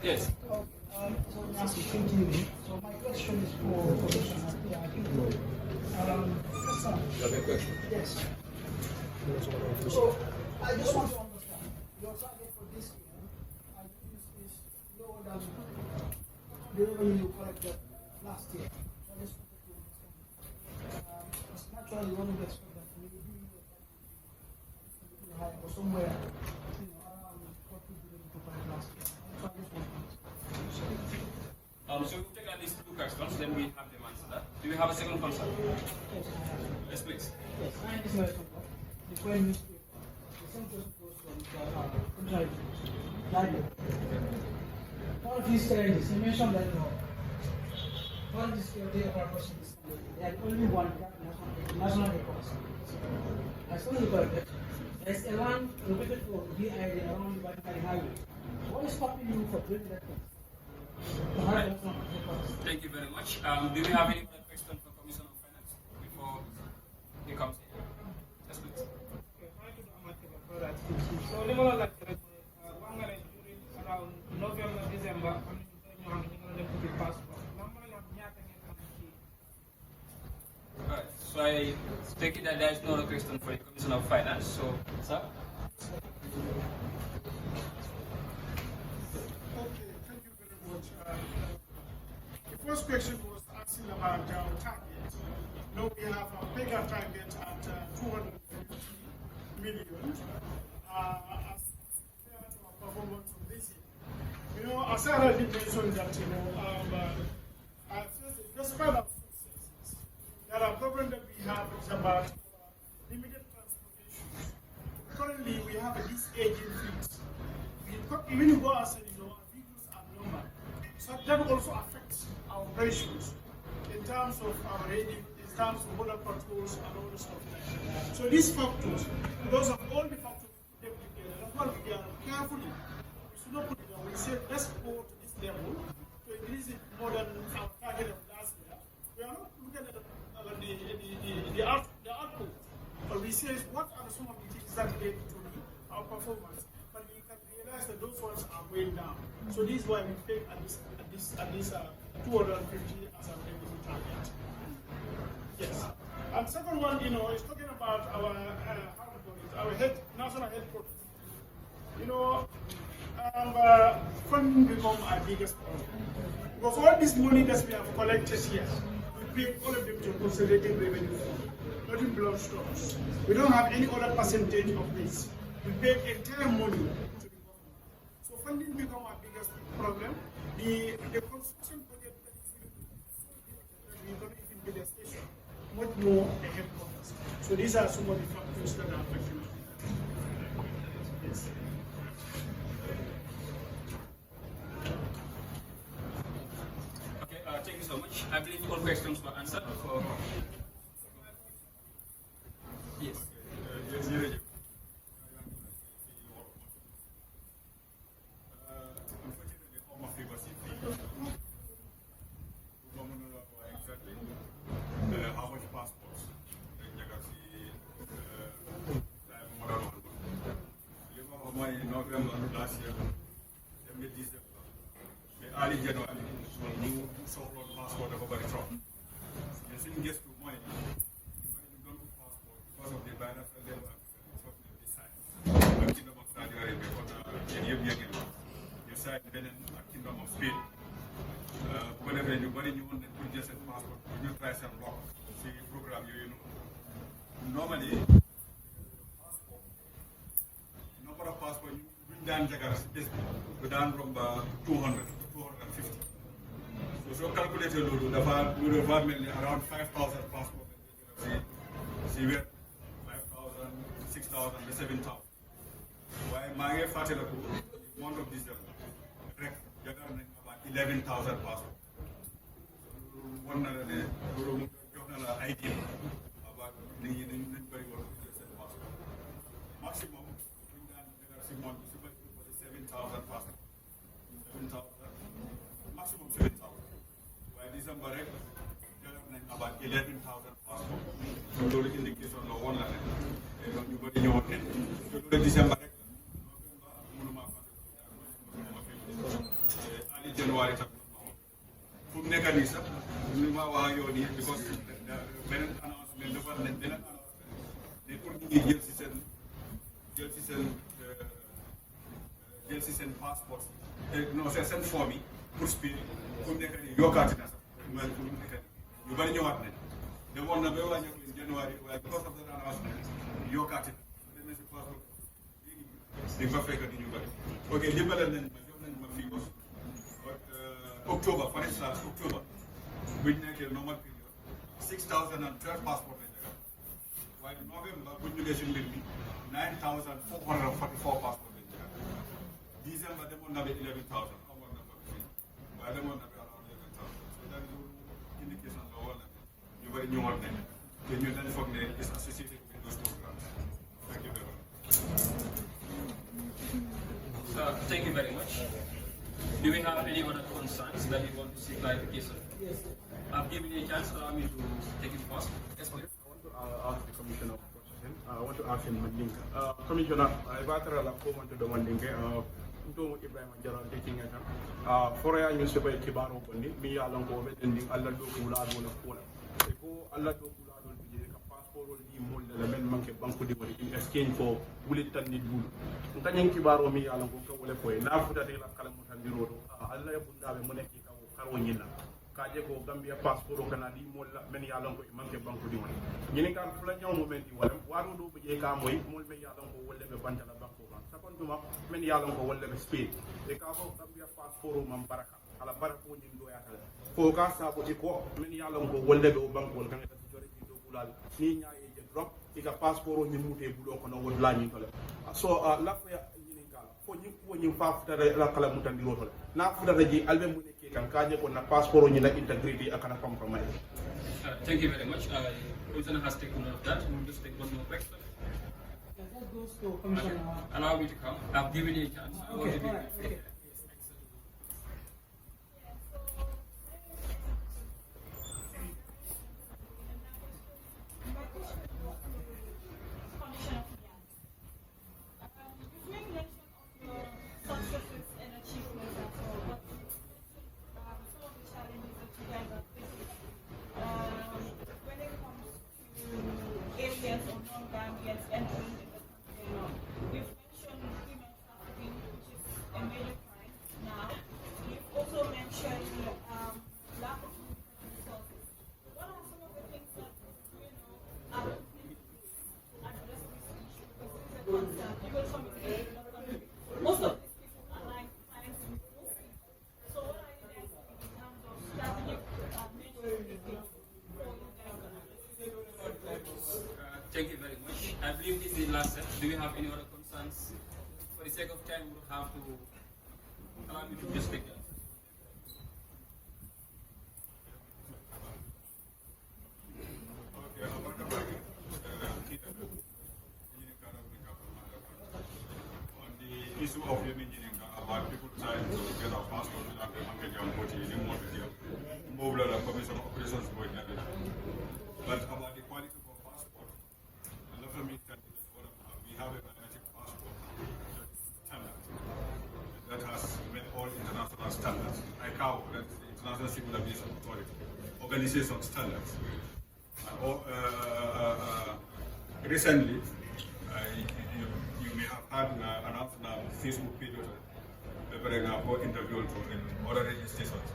Yes. So Nancy, thank you. So my question is for Commissioner. Yeah, I think. Yes, sir. You have a question? Yes. So I just want to understand your target for this year. I think is lower than the revenue you collected last year. So I just wanted to understand. It's naturally one would expect that maybe your target will be higher or somewhere, around what we did to collect last year. So I just want to understand. So we'll take at least two questions, then we have them answer that. Do we have a second concern? Yes, Yes, please. yes. I just want to the foreign newspaper. The same person goes from Diary. One of these challenges, you mentioned that foreign security of our person is they had only one national records. As soon as you correct, there's a land located for DID around the Badikari Highway. What is stopping you from doing that thing? Right. Thank you very much. Do we have any other question for Commissioner of Finance before he comes in? Yes, please. Okay, thank you, Ahmad. So, li ma la laaj rek wax nga ne during around November, December, am na ñu bëri ñoo xam ne ñu ngi doon def passeport. Lan mooy wax ñaata ngeen am ci Alright, so I take it that there is no other question for the Commissioner of Finance. So, sir? Okay, thank you very much. The first question was asking about our target. Now we have a bigger target at 250 million as compared to our performance of this year. As I already mentioned that, despite our successes, there are problems that we have is about limited transportation. Currently, we have this aging fleet. Even if we go outside, our vehicles are normal. So that also affects our operations in terms of our rating, in terms of border patrols and all the stuff. So these factors, because of all the factors we put them together, that's why we are carefully. We should not put it down. We say let's go to this level to increase it more than our target of last year. We are not looking at the output, but we say what are some of the things that led to our performance. But we can realize that those ones are way down. So this is why we take at this 250 as our revenue target. Yes. And second one, is talking about our national headquarters. Funding become our biggest problem. Because all this money that we have collected here, we pay all of them to consolidated revenue, not in blood stocks. We don't have any other percentage of this. We pay entire money to the government. So funding become our biggest problem. The construction budget that is we're going to even build a station, much more the headquarters. So these are some of the factors that are affecting us. Yes. Okay, thank you so much. I believe all questions were answered. Yes. How much passports? November last year, December, early January, new so-called passport of over the top. The thing gets to money, you don't put passport because of the bilateral level of the side. The Kingdom of Saudi Arabia, you signed Benin, Kingdom of Spain. Whenever anybody you want to just a passport, you try some block, see program normally, number of passport you done we done from 200 to 250. So calculated would have mainly around 5,000 passports. See where 5,000, 6,000, 7,000. Why my father month of December, about 11,000 passports. One idea about the passport. Maximum, 7,000 passports. 7,000, maximum 7,000. By December, about 11,000 passports. So, the indication of one line. December, January tam fu mu nekk nii sax ñu ma wax ak yow nii because beneen announcement dafa ne beneen announcement ne pour ñu ngi jël si seen passeport non seen forme yi pour speed fu mu nekk nii yokkaati na sax mooy fu mu nekk nii ñu bari ñëwaat nañ demoon na ba wàññeeku in January waaye because of that announcement yokkaati na su demee si passeport léegi di nga fa fekk di ñu bari ok dimbalal nañ ma jox nañ ma fii bos October for instance October buñ nekkee normal period 6,012 passport lañ jagal waaye November buñ jógee si mbir mi 9,444 passport lañ jagal December demoon na ba 11,000 amoon na fa fii waaye demoon na ba around 11,000 so that is indication la wala ñu bëri ñëwoon nañ te ñu dañ foog ne is associated with those programs. Thank you very much. Thank you very much. Do we have any other concerns that you want to see clarification? Yes. I've given you a chance. Allow me to take it first. Yes, please. I want to ask the Commissioner a question. I want to ask him Mandinka. Commissioner, I batara la comment to the Mandinka. Nto Ibrahim Jaral taking it. For a newspaper kibaro bonni mi yalan ko be ending Allah do kula do na kola. Ko Allah do kula do bi ka passport di mol la men manke banko di woni in exchange for wulit tan ni dul. Ntanyen kibaro mi yalan ko ko wala koy na futa de la kala mutandiro do. Allah ya bundabe mo nekki ka karo nyina. Kaje ko Gambia passport o kana di mol la men yalan ko manke banko di woni. Nyini kan fula nyaw mo men di wala waru do be ka moy mol me yalan ko wolle be bantala banko ban. Sakon duma men yalan ko wolle be speed. E ka ko Gambia passport o mam baraka ala barako nyin do yatal. Fo ka sabo di ko men yalan ko wolle be o banko kan ta jore di do bulal ni nyaaye je drop ika passport o nyin mute bulo ko no wod la nyin tole. So la ko ya nyini kala ko nyin ko nyin fa futa la kala mutandiro tole. Na futa ji albe mu nekke kan kaje ko na passport o nyin la integrity akana compromise. Thank you very much. Commissioner has taken note of that. We'll just take one more question. That goes to Commissioner. Allow me to come. I've given you a chance. I want to Okay, give all right, you- okay. Most of these people are like clients with mostly. So what are you guys doing in terms of strategic measures for you guys? Thank you very much. I believe this is the last set. Do you have any other concerns? For the sake of time, we'll have to allow me to just take that. On the issue of Yemen about people trying to get a passport without the Mangajan Moti, you didn't want to hear move the commission operations going but about the quality of a passport, a lot of me can we have a biometric passport that is standard, that has met all international standards. ICAO, that is the International Civil Aviation Authority, organization standards. Recently, you may have had announced on Facebook page for interview in other radio stations.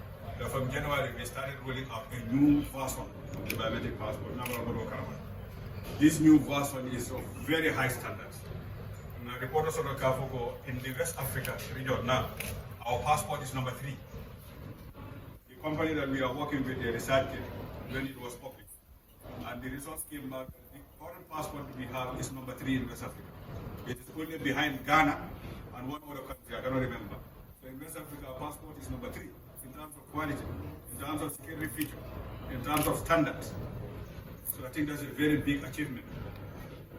From January, we started rolling out a new version of the biometric passport. This new version is of very high standards. Reporters on the Kafoko in the West Africa region now, our passport is number 3. The company that we are working with, they researched it when it was public. And the results came back, the current passport we have is number 3 in West Africa. It is only behind Ghana and one other country, I cannot remember. So in West Africa, our passport is number 3 in terms of quality, in terms of security feature, in terms of standards. So I think that's a very big achievement.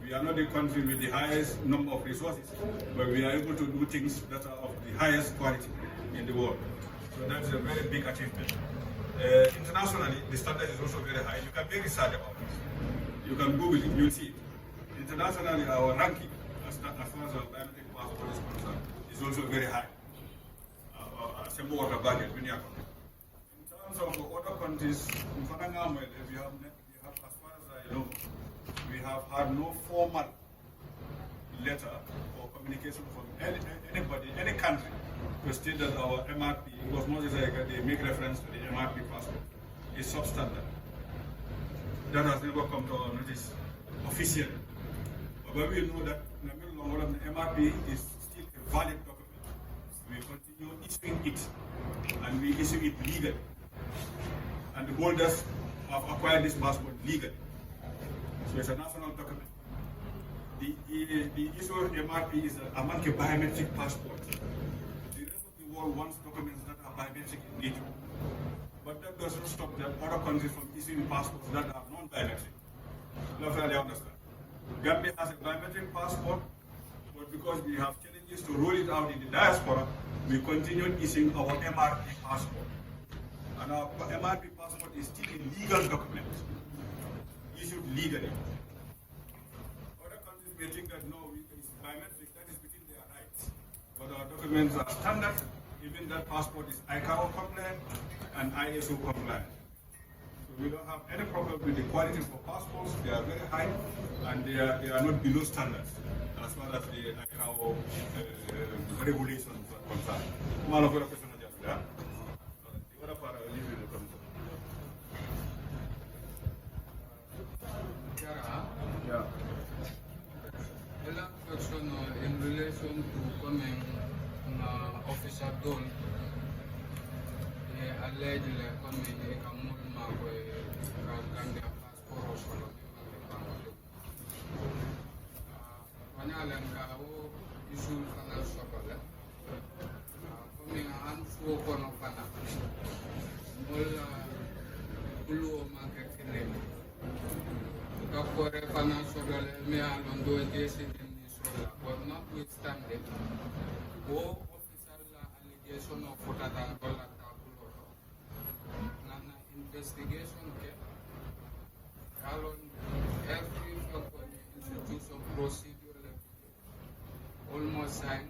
We are not the country with the highest number of resources, but we are able to do things that are of the highest quality in the world. So that's a very big achievement. Internationally, the standard is also very high. You can make research about it. You can Google it, you'll see it. Internationally, our ranking, as far as our biometric passport is concerned, is also very high. same water budget. In terms of other countries, in Fanangamwe, we have, as far as I know, we have had no formal letter or communication from anybody, any country, to state that our MRP, it was not like they make reference to the MRP passport, is substandard. That has never come to our notice officially. But we know that in the middle of all of the MRP is still a valid document. We continue issuing it, and we issue it legally. And the holders have acquired this passport legally. So it's a national document. The issue of MRP is a Amanke biometric passport. The rest of the world wants documents that are biometric in nature. But that doesn't stop the other countries from issuing passports that are non-biometric. That's what I understand. Gambia has a biometric passport, but because we have challenges to roll it out in the diaspora, we continue issuing our MRP passport. And our MRP passport is still a legal document, issued legally. Other countries may think that no, it's biometric, that is within their rights. But our documents are standard, even that passport is ICAO compliant and ISO compliant. So we don't have any problem with the quality of our passports. They are very high and they are not below standards as far as the ICAO regulations are concerned. The other part I will leave you to come to. Yeah. Question in relation to coming officer done allegedly coming a mulma Gambia passport or solo Wanalanka issue kana sokole coming and so kono pana mola ulu market killing Kakore pana sokole me alon do jesi but notwithstanding, all official allegation of Fotadan Gola Tabulo, Nana investigation, Alon every institution procedure almost signed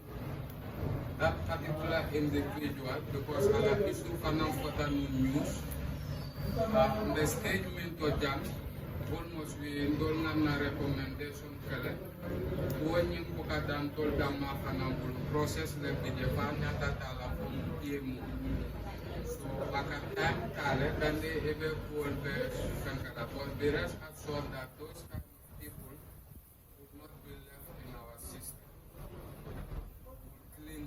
that particular individual because ala issue Fanam Fotan news, the statement to jam almost we don't have recommendation. When you look at them, told them process the Javana Tatala from EMU. So, at a time, then they ever called the Sankara. But the rest have shown that those kind of people would not be left in our system. Clean.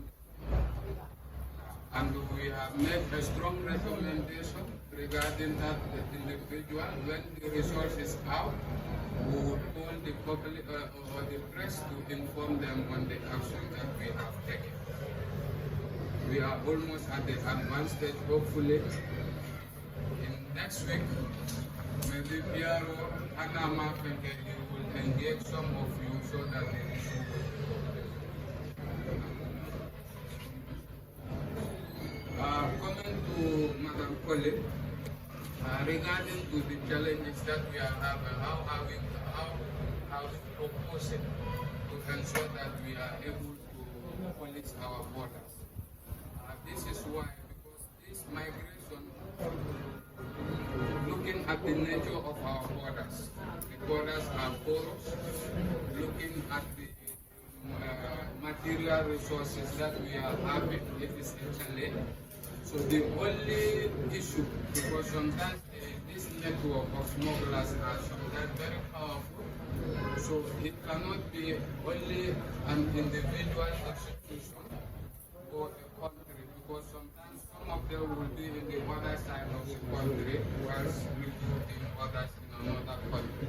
And we have made a strong recommendation regarding that individual. When the resource is out, we would call the public or the press to inform them on the action that we have taken. We are almost at the advanced stage, hopefully. In next week, maybe Piero Anama will engage some of you so that the issue coming to Madam Colin, regarding to the challenges that we are having, how are we proposing to ensure that we are able to police our borders? This is why, because this migration, looking at the nature of our borders, the borders are porous, looking at the material resources that we are having, it is a challenge. So the only issue, because sometimes this network of smugglers are sometimes very powerful, so it cannot be only an individual institution or a country, because sometimes some of them will be in the other side of the country, whilst recruiting others in another country.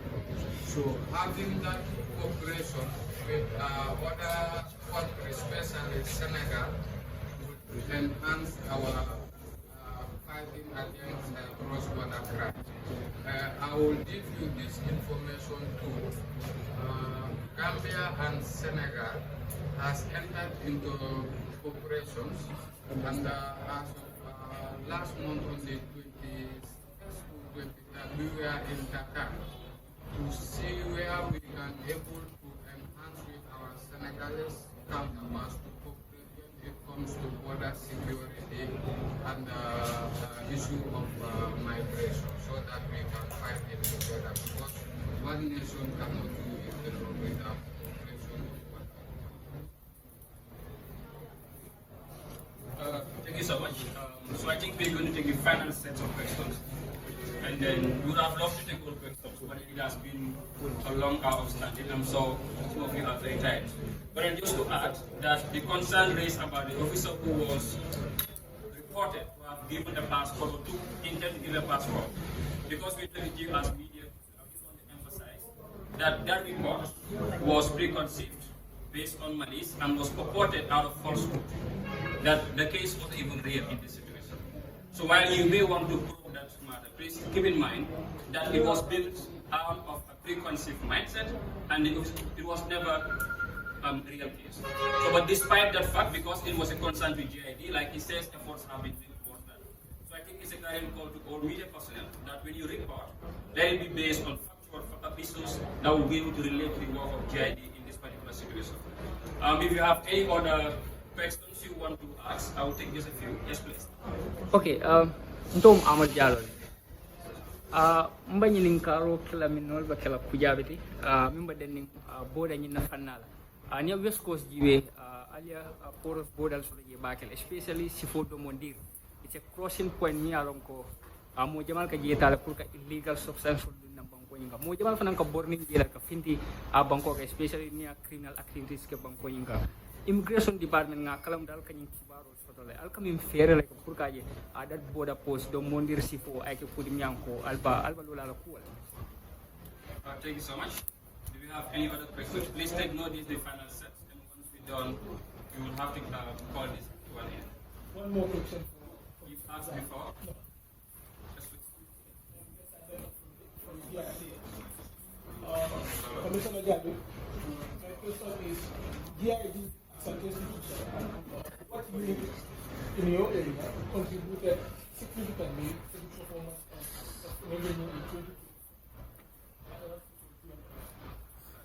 So having that cooperation with other countries, especially Senegal, enhance our fighting against cross-border crime. I will give you this information too. Gambia and Senegal has entered into cooperations, and as of last month on the 21st to 23rd, we were in Dakar to see where we can able to enhance with our Senegalese counterparts to cooperate when it comes to border security and issue of migration so that we can fight it together because one nation cannot do it alone without cooperation of one another. Thank you so much. So I think we're going to take the final set of questions. And then we would have loved to take all questions, but it has been a long hour of standing, and so some of you are very tired. But then just to add that the concern raised about the officer who was reported to have given a passport or to intend to give a passport, because we tell you as media, I just want to emphasize that that report was preconceived based on malice and was purported out of falsehood, that the case wasn't even real in this situation. So while you may want to prove that matter, please keep in mind that it was built out of a preconceived mindset and it was never real case. So, but despite that fact, because it was a concern to GID, like he says, efforts have been made towards that. So I think it's a clarion call to all media personnel that when you report, let it be based on factual issues that will be able to relate to the work of GID in this particular situation. If you have any other questions you want to ask, I will take just a few. Yes, please. Okay, Ntom Amal Diallo. Mba ñinin karo kila min nol ba kala kujabiti mimba denning boda ñin na fannala nya west coast jiwe alia poros bodal so je bakel especially sifo do mondir it's a crossing point mi alon ko mo jamal ka jeta pour ka illegal substance do na banko yinga mo jamal fanan ka borni jela ka finti a banko ka especially ni criminal activities ke banko yinga immigration department nga kalam dal kanyin kibaro sotole alkamim fere like pour ka je adat boda post do mondir sifo ay ke pudi nyanko alba lola la kuwal. Thank you so much. Do we have any other questions? Please take note this is the final set, and once we're done, we will have to call this to an end. One more question. You've asked before. No. Yes, please. From GID. Commissioner Jabi, my question is GID as an institution, what unit in your area contributed significantly to the performance of revenue in 2020?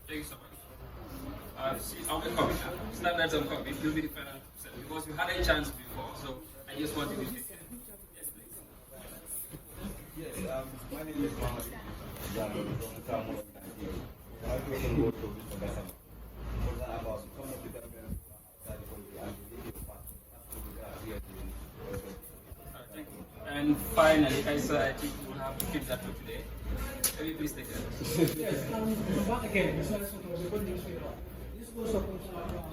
Thank you so much. I'll be coming now. Standards on copy. You'll be the final set because you had a chance before, so I just want you to take it. Yes, please. Yes, my name is Mohammed Jalo from Tamil Nadu. I work in road to Mr. Gassama. For that, about some of the government outside the country and the legal part to be here Thank you. And finally, I think we'll have to keep that for today. Can you please take it? Yes, back again, this was the good news paper. This goes to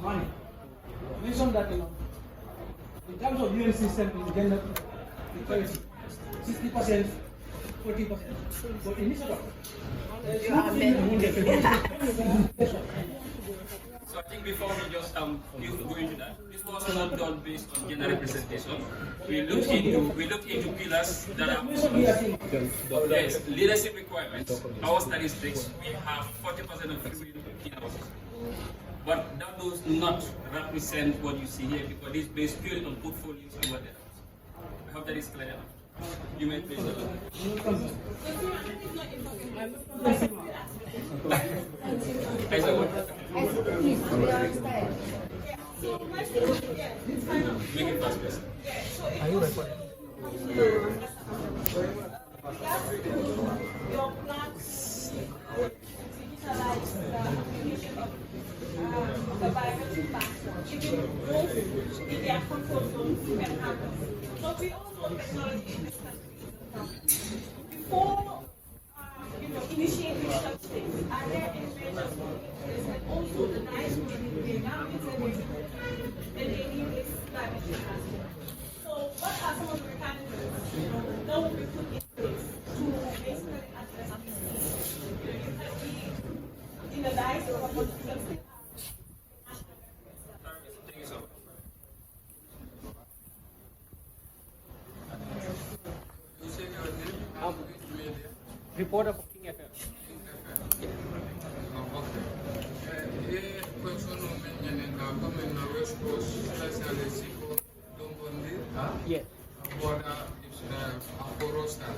money. Mention that, in terms of UN system in gender equality, 60%, 40%. But in this So I think before we just go into that, this was not done based on gender representation. We looked into pillars that are yes, leadership requirements. Our statistics, we have 40% of female in our system. But that does not represent what you see here because it's based purely on portfolios and what they are. I hope that is clear enough. You may please. Make it fast, please. Are you recording? Your plans digitalize the application of the biometric passport, giving both in their comfort zones and hackers. So we all know technology in this country. Before initiating such things, are there any measures for this? And also the nice one, they now implement and they need this biometric passport. So what are some of the mechanisms that will be put in place to basically address this? In the lives of what we can say. Thank you so much. You said your name? Reporter for King FM. Okay. Question mentioning West Coast, especially Dombondi. Yes. Border is Aporosta.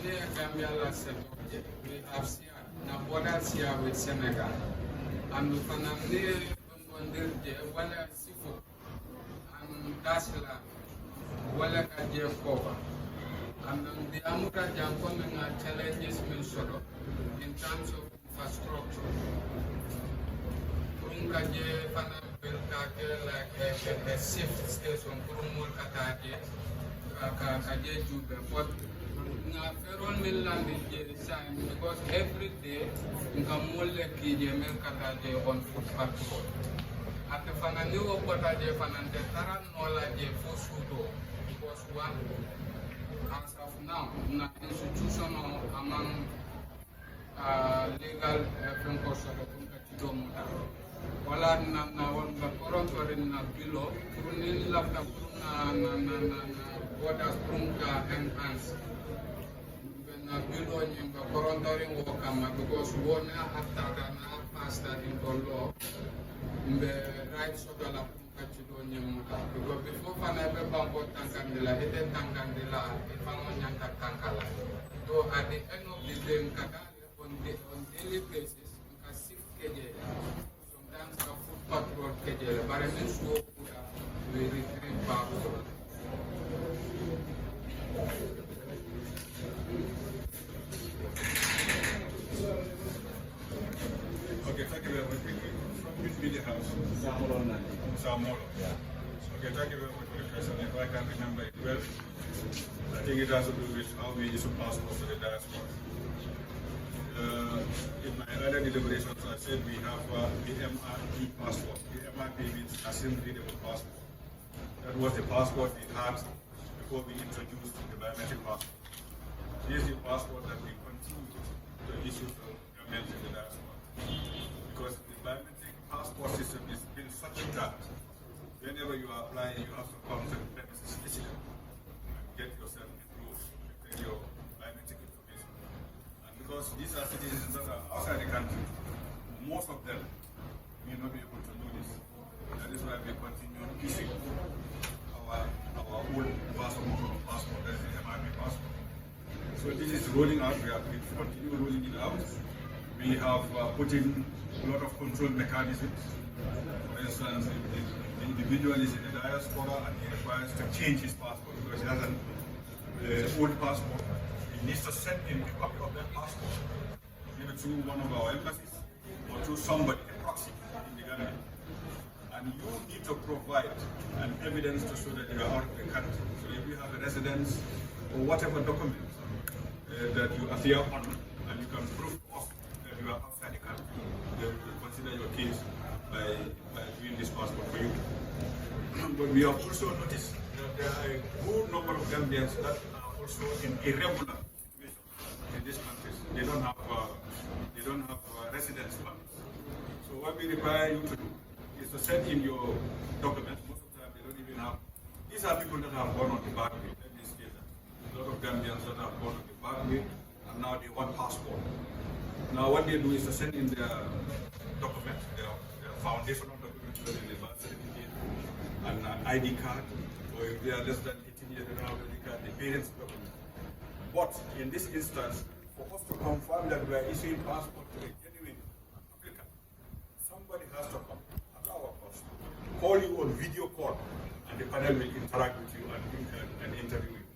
Near Gambia last September, we have seen the borders here with Senegal. And we can near Dombondi, one Sifu. And Dasila, Walaka Jefova. And the Amuka Jankomen are challenges in terms of infrastructure. Kaje fana belkake like a shift station kurumul kataje kaje jube but na ferol milland je sign because every day ngamole kije mel kataje on footpath road ate fana ni wo kataje fana de taran nola je fosudo because one as of now na institutional among legal francoso kunka wala na wala koronto na bilo kurunil lapta na bodas prunka enhance na bilo nyimba koronto ring wo kama because wona after na pasta in law mbe right so dala prunka chido nyimba because before fana be banko tankandela ete tankandela ifango nyanga tankala so at the end of the day kada on daily basis ka sif keje patrol kejele bare men so we retreat back. Okay, thank you very much. Which media house? Samolo. Yeah. Okay, thank you very much for the question. If I can remember it well, I think it has to do with how we issue passports to the diaspora. In my earlier deliberations, I said we have the MRP passport. The MRP means Assumed Readable Passport. That was the passport we had before we introduced the biometric passport. This is the passport that we continue to issue to governments in the diaspora. Because the biometric passport system is built such that whenever you are applying, you have to come to the premises physically and get yourself enrolled with your biometric information. And because these are citizens that are outside the country, most of them may not be able to do this. That is why we continue issuing our own passport, that is the MRP passport. So this is rolling out, we continue rolling it out. We have put in a lot of control mechanisms. For instance, the individual is in the diaspora and he requires to change his passport because he has an old passport. He needs to send in a copy of that passport, maybe through one of our embassies or through somebody, a proxy in the government. And you need to provide an evidence to show that you are out of the country. So if you have a residence or whatever document that you appear on, and you can prove to us that you are outside the country, they will consider your case by doing this passport for you. But we have also noticed that there are a good number of Gambians that are also in irregular situation in these countries. They don't have residence permits. So what we require you to do is to send in your documents. Most of the time they don't even have. These are people that have gone on the back way. Let me state that. A lot of Gambians that have gone on the back way and now they want passport. Now what they do is to send in their documents, their foundational documents, whether the birth certificate and an ID card, or if they are less than 18 years, they don't have ID card, the parents' document. But in this instance, for us to confirm that we are issuing passport to a genuine applicant, somebody has to come at our cost, call you on video call, and the panel will interact with you and interview you.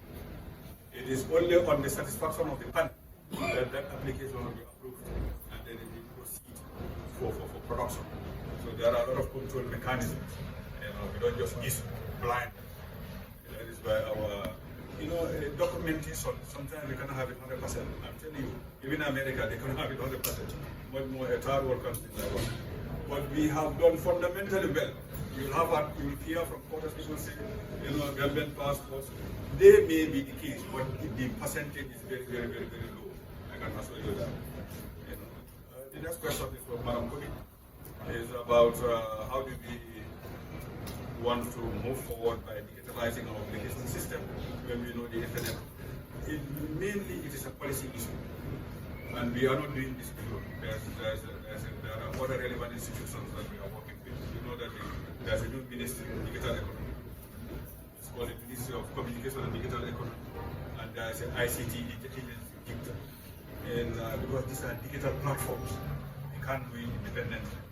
It is only on the satisfaction of the panel that application will be approved, and then it will proceed for production. So there are a lot of control mechanisms. We don't just issue blind. That is why our, documentation, sometimes we cannot have it 100%. I'm telling you, even in America, they cannot have it 100%. Much more a third world country like that. But we have done fundamentally well. You will hear from quarters people say, government passports. They may be the case, but the percentage is very, very, very, very low. I can assure you that. The next question is from Madam Kodi. Is about how do we want to move forward by digitalizing our application system when we know the internet. Mainly, it is a policy issue, and we are not doing this alone. There are other relevant institutions that we are working with. You know that there's a new ministry of digital economy. It's called the Ministry of Communication and Digital Economy, and there's an ICT agency. And because these are digital platforms, we can't do it independently.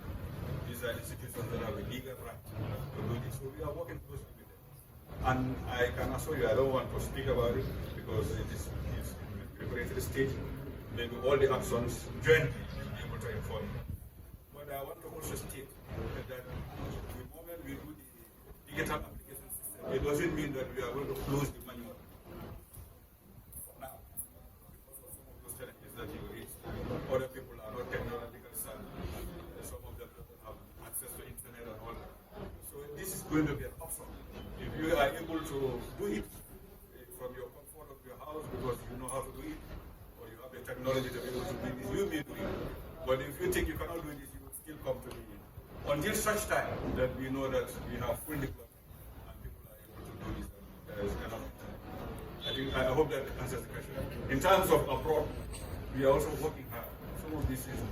These are institutions that have a legal right to do this. So we are working closely with them. And I can assure you, I don't want to speak about it because it is in the preparatory stage. Maybe all the actions jointly will be able to inform you. But I want to also state that the moment we do the digital application system, it doesn't mean that we are going to close the manual for now. Because of some of those challenges that you raised, other people are not technologically savvy. Some of them don't have access to internet and all that. So this is going to be an option. If you are able to do it from your comfort of your house because you know how to do it, or you have the technology to be able to do this, you may do it. But if you think you cannot do this, you will still come to me. Until such time that we know that we have full deployment and people are able to do this, there is enough time. I hope that answers the question. In terms of abroad, we are also working hard. Some of these things